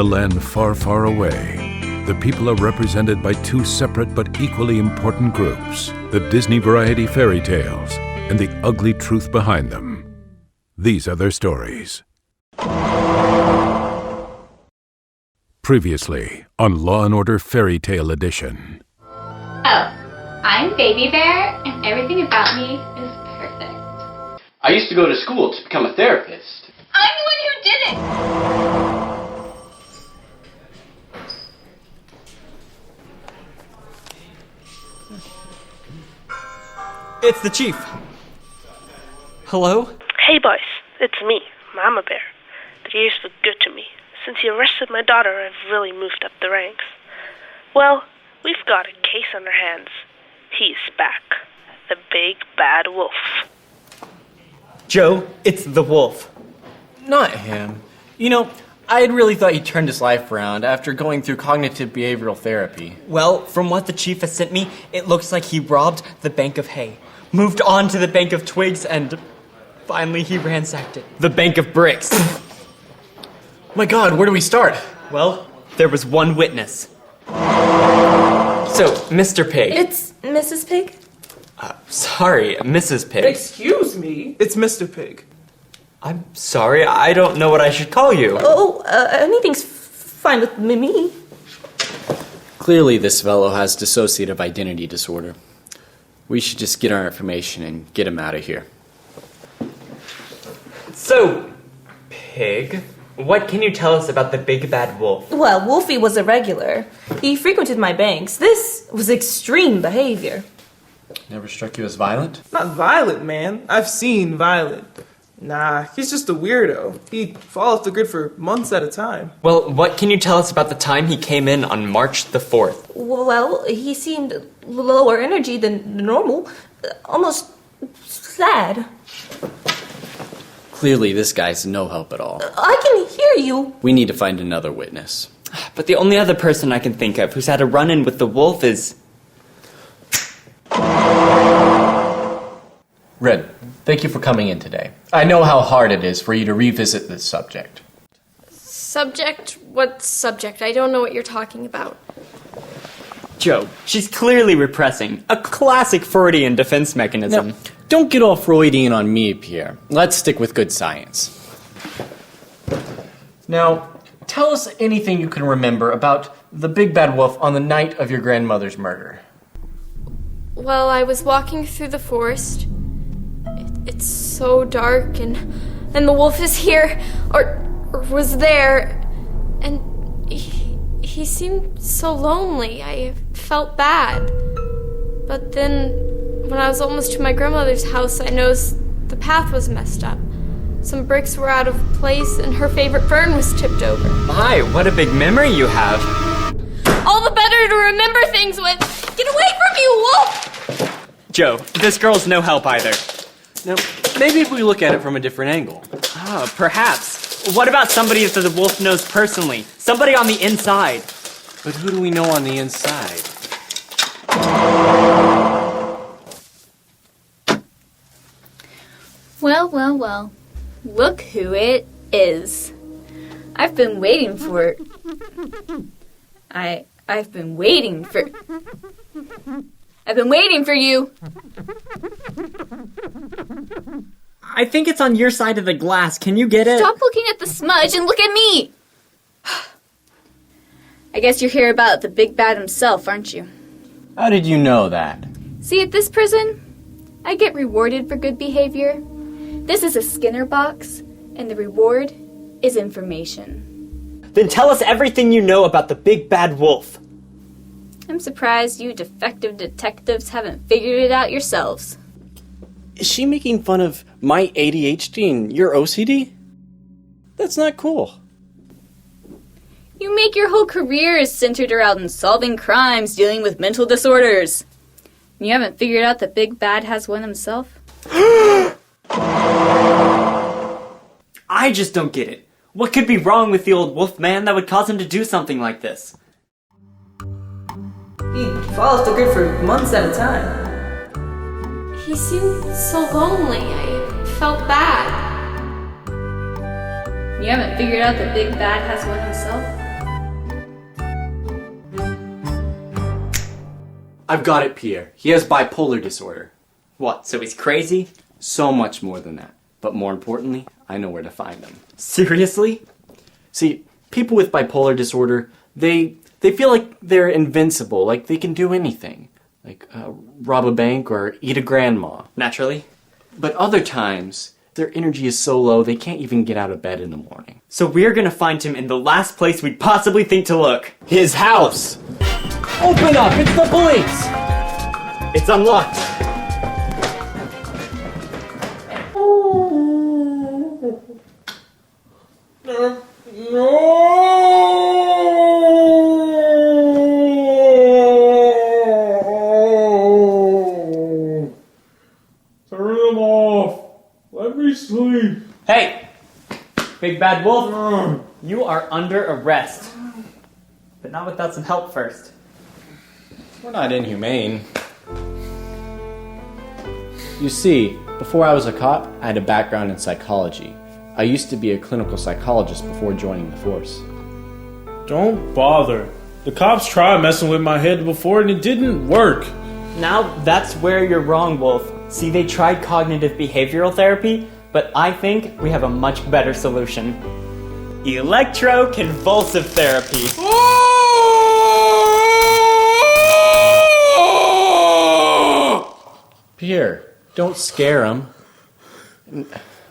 a land far, far away, the people are represented by two separate but equally important groups: the Disney variety fairy tales and the ugly truth behind them. These are their stories. Previously on Law & Order Fairy Tale Edition. Oh, I'm Baby Bear, and everything about me is perfect. I used to go to school to become a therapist. I'm the one who did it! It's the chief. Hello? Hey boys, it's me, Mama Bear. The years look good to me. Since he arrested my daughter, I've really moved up the ranks. Well, we've got a case on our hands. He's back. The big bad wolf. Joe, it's the wolf. Not him. You know, I had really thought he turned his life around after going through cognitive behavioral therapy. Well, from what the chief has sent me, it looks like he robbed the bank of hay, moved on to the bank of twigs, and finally he ransacked it. The bank of bricks. My God, where do we start? Well, there was one witness. So, Mr. Pig. It's Mrs. Pig? Sorry, Mrs. Pig. Excuse me? It's Mr. Pig. I'm sorry, I don't know what I should call you. Anything's fine with me. Clearly this fellow has dissociative identity disorder. We should just get our information and get him out of here. So, Pig, what can you tell us about the big bad wolf? Well, Wolfie was a regular. He frequented my banks. This was extreme behavior. Never struck you as violent? Not violent, man. I've seen violent. Nah, he's just a weirdo. He'd fall off the grid for months at a time. Well, what can you tell us about the time he came in on March the 4th? Well, he seemed lower energy than normal. Almost sad. Clearly this guy's no help at all. I can hear you. We need to find another witness. But the only other person I can think of who's had a run-in with the wolf is... Red, thank you for coming in today. I know how hard it is for you to revisit this subject. Subject? What subject? I don't know what you're talking about. Joe, she's clearly repressing. A classic Freudian defense mechanism. Now, don't get all Freudian on me, Pierre. Let's stick with good science. Now, tell us anything you can remember about the big bad wolf on the night of your grandmother's murder. Well, I was walking through the forest. It's so dark, and the wolf is here, or was there, and he seemed so lonely. I felt bad. But then, when I was almost to my grandmother's house, I noticed the path was messed up. Some bricks were out of place, and her favorite fern was tipped over. My, what a big memory you have. All the better to remember things with. Get away from me, wolf! Joe, this girl's no help either. Now, maybe if we look at it from a different angle. Perhaps. What about somebody that the wolf knows personally? Somebody on the inside. But who do we know on the inside? Well. Look who it is. I've been waiting for... I've been waiting for you. I think it's on your side of the glass. Can you get it? Stop looking at the smudge and look at me! I guess you're here about the big bad himself, aren't you? How did you know that? See, at this prison, I get rewarded for good behavior. This is a Skinner box, and the reward is information. Then tell us everything you know about the big bad wolf. I'm surprised you defective detectives haven't figured it out yourselves. Is she making fun of my ADHD and your OCD? That's not cool. You make your whole career centered around solving crimes, dealing with mental disorders. And you haven't figured out that Big Bad has one himself? I just don't get it. What could be wrong with the old wolf man that would cause him to do something like this? He'd fall off the grid for months at a time. He seemed so lonely. I felt bad. You haven't figured out that Big Bad has one himself? I've got it, Pierre. He has bipolar disorder. What, so he's crazy? So much more than that. But more importantly, I know where to find him. Seriously? See, people with bipolar disorder, they feel like they're invincible, like they can do anything. Like rob a bank or eat a grandma. Naturally. But other times, their energy is so low they can't even get out of bed in the morning. So we're gonna find him in the last place we'd possibly think to look. His house! Open up! It's the police! It's unlocked. Turn them off. Let me sleep. Hey! Big Bad Wolf, you are under arrest. But not without some help first. We're not inhumane. You see, before I was a cop, I had a background in psychology. I used to be a clinical psychologist before joining the force. Don't bother. The cops tried messing with my head before and it didn't work. Now, that's where you're wrong, Wolf. See, they tried cognitive behavioral therapy, but I think we have a much better solution. Electroconvulsive therapy. Pierre, don't scare him.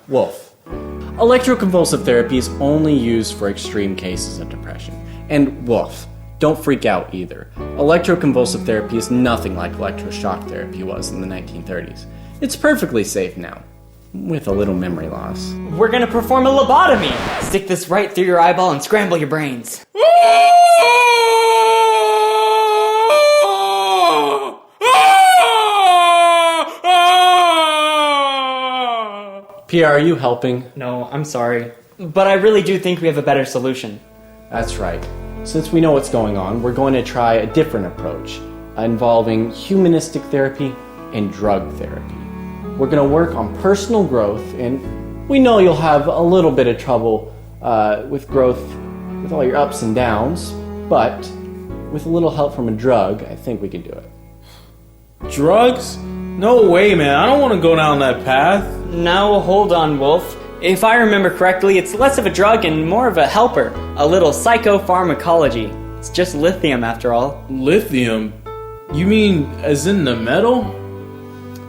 Wolf. Electroconvulsive therapy is only used for extreme cases of depression. And Wolf, don't freak out either. Electroconvulsive therapy is nothing like electroshock therapy was in the 1930s. It's perfectly safe now, with a little memory loss. We're gonna perform a lobotomy. Stick this right through your eyeball and scramble your brains. Pierre, are you helping? No, I'm sorry. But I really do think we have a better solution. That's right. Since we know what's going on, we're going to try a different approach, involving humanistic therapy and drug therapy. We're going to work on personal growth, and we know you'll have a little bit of trouble with growth with all your ups and downs, but with a little help from a drug, I think we can do it. Drugs? No way, man. I don't want to go down that path. Now, hold on, Wolf. If I remember correctly, it's less of a drug and more of a helper. A little psychopharmacology. It's just lithium, after all. Lithium? You mean as in the metal?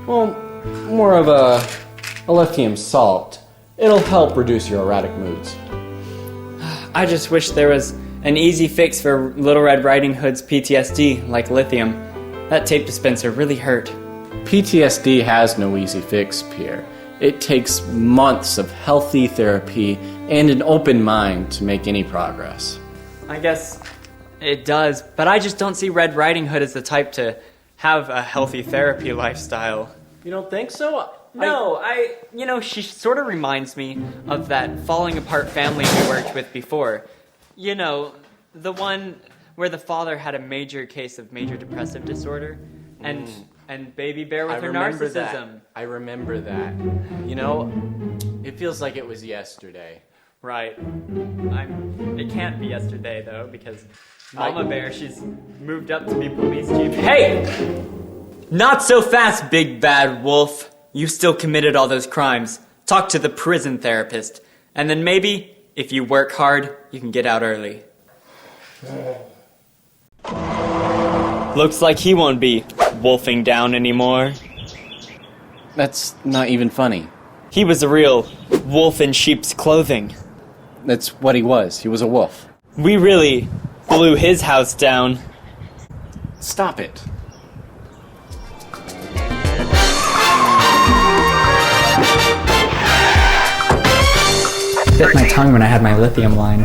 Well, more of a lithium salt. It'll help reduce your erratic moods. I just wish there was an easy fix for Little Red Riding Hood's PTSD, like lithium. That tape dispenser really hurt. PTSD has no easy fix, Pierre. It takes months of healthy therapy and an open mind to make any progress. I guess it does, but I just don't see Red Riding Hood as the type to have a healthy therapy lifestyle. You don't think so? No, she sort of reminds me of that falling apart family we worked with before. You know, the one where the father had a major case of major depressive disorder, and Baby Bear with her narcissism. I remember that. You know, it feels like it was yesterday. Right. It can't be yesterday, though, because Mama Bear, she's moved up to be police chief. Hey! Not so fast, Big Bad Wolf. You still committed all those crimes. Talk to the prison therapist. And then maybe, if you work hard, you can get out early. Looks like he won't be wolfing down anymore. That's not even funny. He was a real wolf in sheep's clothing. That's what he was. He was a wolf. We really blew his house down. Stop it. Bit my tongue when I had my lithium line.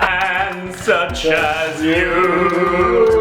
And such as you